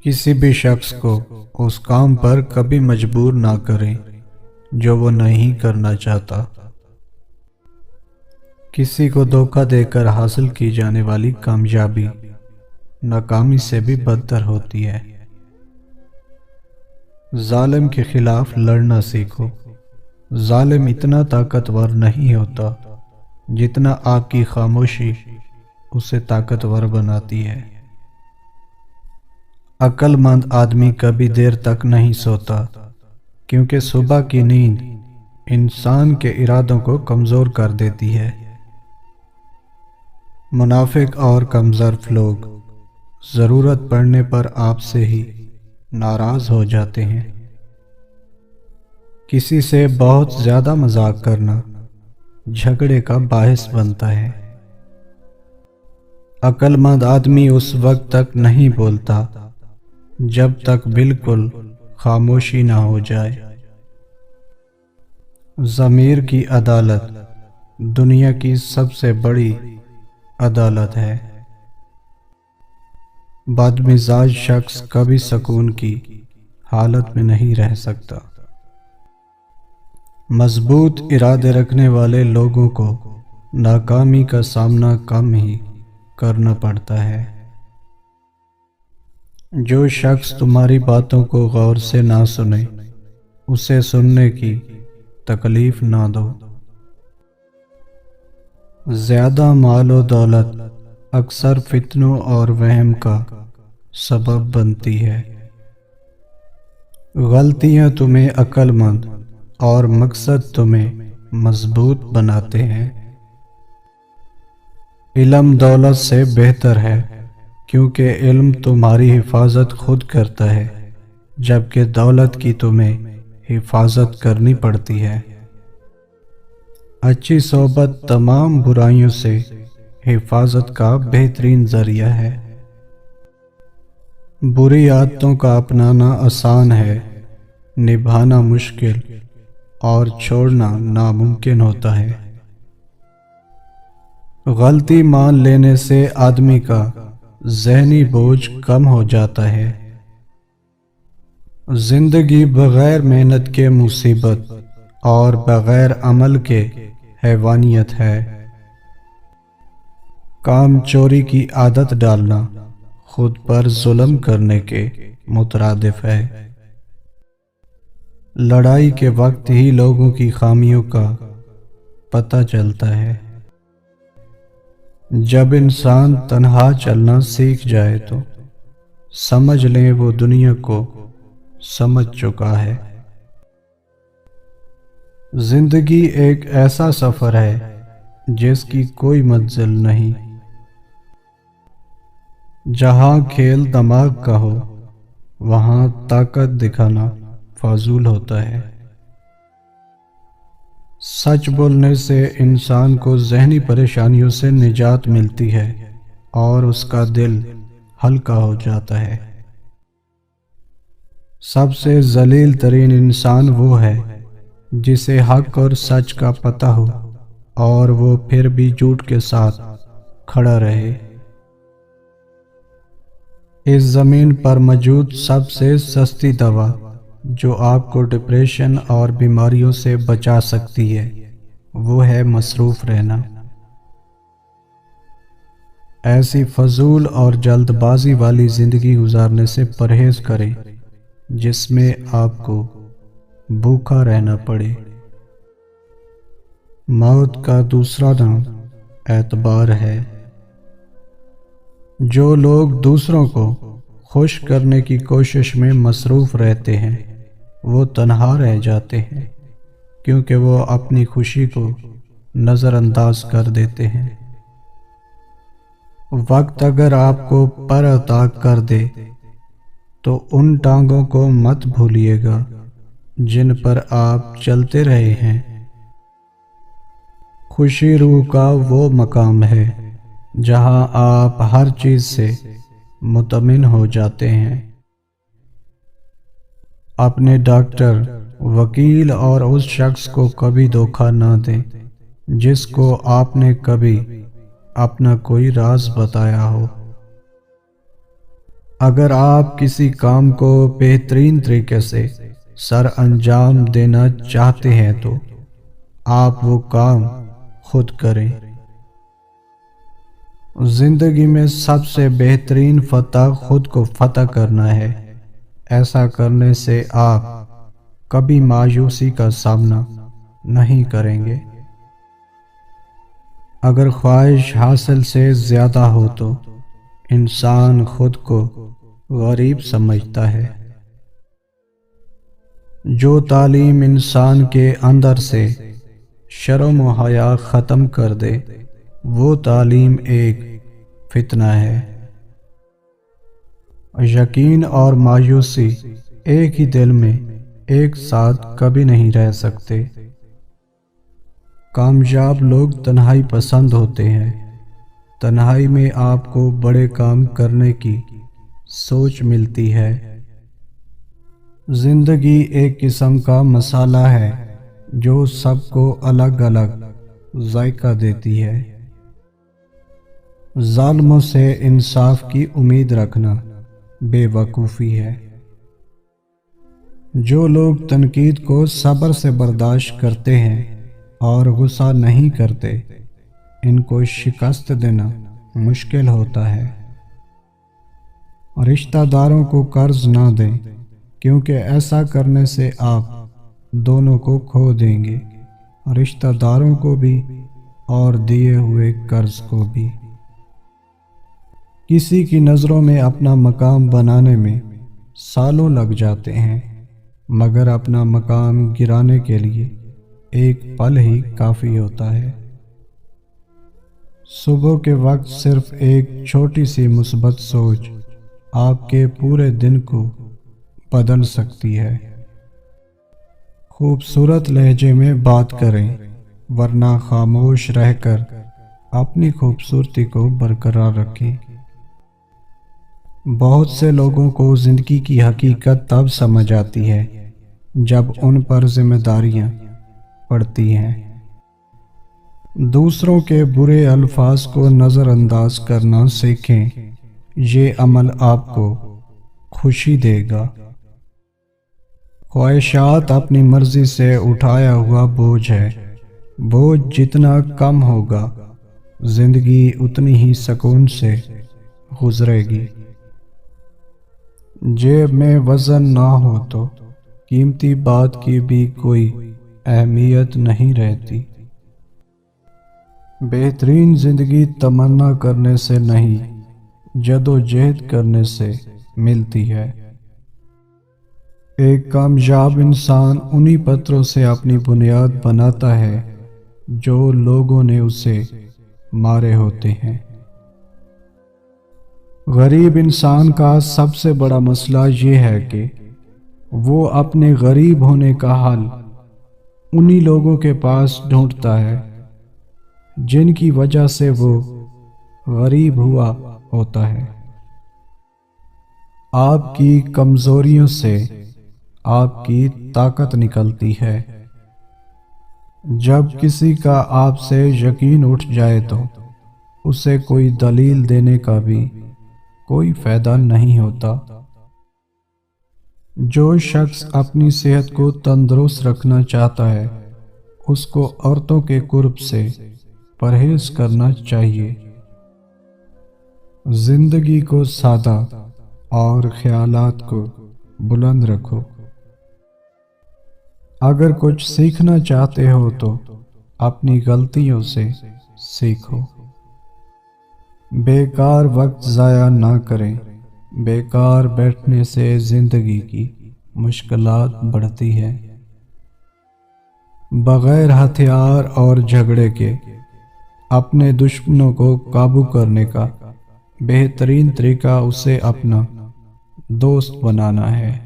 کسی بھی شخص کو اس کام پر کبھی مجبور نہ کریں جو وہ نہیں کرنا چاہتا۔ کسی کو دھوکہ دے کر حاصل کی جانے والی کامیابی ناکامی سے بھی بدتر ہوتی ہے۔ ظالم کے خلاف لڑنا سیکھو۔ ظالم اتنا طاقتور نہیں ہوتا جتنا آپ کی خاموشی اسے طاقتور بناتی ہے۔ عقل مند آدمی کبھی دیر تک نہیں سوتا کیونکہ صبح کی نیند انسان کے ارادوں کو کمزور کر دیتی ہے۔ منافق اور کمظرف لوگ ضرورت پڑنے پر آپ سے ہی ناراض ہو جاتے ہیں۔ کسی سے بہت زیادہ مذاق کرنا جھگڑے کا باعث بنتا ہے۔ عقل مند آدمی اس وقت تک نہیں بولتا جب تک بالکل خاموشی نہ ہو جائے۔ ضمیر کی عدالت دنیا کی سب سے بڑی عدالت ہے۔ بدمزاج شخص کبھی سکون کی حالت میں نہیں رہ سکتا۔ مضبوط ارادے رکھنے والے لوگوں کو ناکامی کا سامنا کم ہی کرنا پڑتا ہے۔ جو شخص تمہاری باتوں کو غور سے نہ سنے اسے سننے کی تکلیف نہ دو۔ زیادہ مال و دولت اکثر فتنوں اور وہم کا سبب بنتی ہے۔ غلطیاں تمہیں عقل مند اور مقصد تمہیں مضبوط بناتے ہیں۔ علم دولت سے بہتر ہے کیونکہ علم تمہاری حفاظت خود کرتا ہے جبکہ دولت کی تمہیں حفاظت کرنی پڑتی ہے۔ اچھی صحبت تمام برائیوں سے حفاظت کا بہترین ذریعہ ہے۔ بری عادتوں کا اپنانا آسان ہے، نبھانا مشکل اور چھوڑنا ناممکن ہوتا ہے۔ غلطی مان لینے سے آدمی کا ذہنی بوجھ کم ہو جاتا ہے۔ زندگی بغیر محنت کے مصیبت اور بغیر عمل کے حیوانیت ہے۔ کام چوری کی عادت ڈالنا خود پر ظلم کرنے کے مترادف ہے۔ لڑائی کے وقت ہی لوگوں کی خامیوں کا پتہ چلتا ہے۔ جب انسان تنہا چلنا سیکھ جائے تو سمجھ لیں وہ دنیا کو سمجھ چکا ہے۔ زندگی ایک ایسا سفر ہے جس کی کوئی منزل نہیں۔ جہاں کھیل دماغ کا ہو وہاں طاقت دکھانا فضول ہوتا ہے۔ سچ بولنے سے انسان کو ذہنی پریشانیوں سے نجات ملتی ہے اور اس کا دل ہلکا ہو جاتا ہے۔ سب سے ذلیل ترین انسان وہ ہے جسے حق اور سچ کا پتہ ہو اور وہ پھر بھی جھوٹ کے ساتھ کھڑا رہے۔ اس زمین پر موجود سب سے سستی دوا جو آپ کو ڈپریشن اور بیماریوں سے بچا سکتی ہے وہ ہے مصروف رہنا۔ ایسی فضول اور جلد بازی والی زندگی گزارنے سے پرہیز کریں جس میں آپ کو بھوکا رہنا پڑے۔ موت کا دوسرا نام اعتبار ہے۔ جو لوگ دوسروں کو خوش کرنے کی کوشش میں مصروف رہتے ہیں وہ تنہا رہ جاتے ہیں کیونکہ وہ اپنی خوشی کو نظر انداز کر دیتے ہیں۔ وقت اگر آپ کو پر عطا کر دے تو ان ٹانگوں کو مت بھولیے گا جن پر آپ چلتے رہے ہیں۔ خوشی روح کا وہ مقام ہے جہاں آپ ہر چیز سے مطمئن ہو جاتے ہیں۔ اپنے ڈاکٹر، وکیل اور اس شخص کو کبھی دھوکہ نہ دیں جس کو آپ نے کبھی اپنا کوئی راز بتایا ہو۔ اگر آپ کسی کام کو بہترین طریقے سے سر انجام دینا چاہتے ہیں تو آپ وہ کام خود کریں۔ زندگی میں سب سے بہترین فتح خود کو فتح کرنا ہے۔ ایسا کرنے سے آپ کبھی مایوسی کا سامنا نہیں کریں گے۔ اگر خواہش حاصل سے زیادہ ہو تو انسان خود کو غریب سمجھتا ہے۔ جو تعلیم انسان کے اندر سے شرم و حیا ختم کر دے وہ تعلیم ایک فتنہ ہے۔ یقین اور مایوسی ایک ہی دل میں ایک ساتھ کبھی نہیں رہ سکتے۔ کامیاب لوگ تنہائی پسند ہوتے ہیں۔ تنہائی میں آپ کو بڑے کام کرنے کی سوچ ملتی ہے۔ زندگی ایک قسم کا مسالہ ہے جو سب کو الگ الگ ذائقہ دیتی ہے۔ ظالموں سے انصاف کی امید رکھنا بے وقوفی ہے۔ جو لوگ تنقید کو صبر سے برداشت کرتے ہیں اور غصہ نہیں کرتے ان کو شکست دینا مشکل ہوتا ہے۔ رشتہ داروں کو قرض نہ دیں کیونکہ ایسا کرنے سے آپ دونوں کو کھو دیں گے، رشتہ داروں کو بھی اور دیے ہوئے قرض کو بھی۔ کسی کی نظروں میں اپنا مقام بنانے میں سالوں لگ جاتے ہیں مگر اپنا مقام گرانے کے لیے ایک پل ہی کافی ہوتا ہے۔ صبح کے وقت صرف ایک چھوٹی سی مثبت سوچ آپ کے پورے دن کو بدل سکتی ہے۔ خوبصورت لہجے میں بات کریں ورنہ خاموش رہ کر اپنی خوبصورتی کو برقرار رکھیں۔ بہت سے لوگوں کو زندگی کی حقیقت تب سمجھ آتی ہے جب ان پر ذمہ داریاں پڑتی ہیں۔ دوسروں کے برے الفاظ کو نظر انداز کرنا سیکھیں، یہ عمل آپ کو خوشی دے گا۔ خواہشات اپنی مرضی سے اٹھایا ہوا بوجھ ہے، بوجھ جتنا کم ہوگا زندگی اتنی ہی سکون سے گزرے گی۔ جیب میں وزن نہ ہو تو قیمتی بات کی بھی کوئی اہمیت نہیں رہتی۔ بہترین زندگی تمنا کرنے سے نہیں جد و جہد کرنے سے ملتی ہے۔ ایک کامیاب انسان انہی پتھروں سے اپنی بنیاد بناتا ہے جو لوگوں نے اسے مارے ہوتے ہیں۔ غریب انسان کا سب سے بڑا مسئلہ یہ ہے کہ وہ اپنے غریب ہونے کا حل انہی لوگوں کے پاس ڈھونڈتا ہے جن کی وجہ سے وہ غریب ہوا ہوتا ہے۔ آپ کی کمزوریوں سے آپ کی طاقت نکلتی ہے۔ جب کسی کا آپ سے یقین اٹھ جائے تو اسے کوئی دلیل دینے کا بھی کوئی فائدہ نہیں ہوتا۔ جو شخص اپنی صحت کو تندرست رکھنا چاہتا ہے اس کو عورتوں کے قرب سے پرہیز کرنا چاہیے۔ زندگی کو سادہ اور خیالات کو بلند رکھو۔ اگر کچھ سیکھنا چاہتے ہو تو اپنی غلطیوں سے سیکھو۔ بیکار وقت ضائع نہ کریں، بیکار بیٹھنے سے زندگی کی مشکلات بڑھتی ہے۔ بغیر ہتھیار اور جھگڑے کے اپنے دشمنوں کو قابو کرنے کا بہترین طریقہ اسے اپنا دوست بنانا ہے۔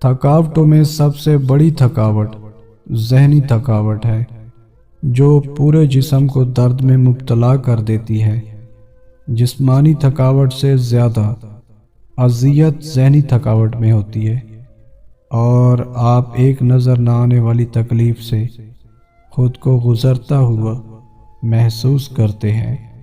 تھکاوٹوں میں سب سے بڑی تھکاوٹ ذہنی تھکاوٹ ہے جو پورے جسم کو درد میں مبتلا کر دیتی ہے۔ جسمانی تھکاوٹ سے زیادہ اذیت ذہنی تھکاوٹ میں ہوتی ہے اور آپ ایک نظر نہ آنے والی تکلیف سے خود کو گزرتا ہوا محسوس کرتے ہیں۔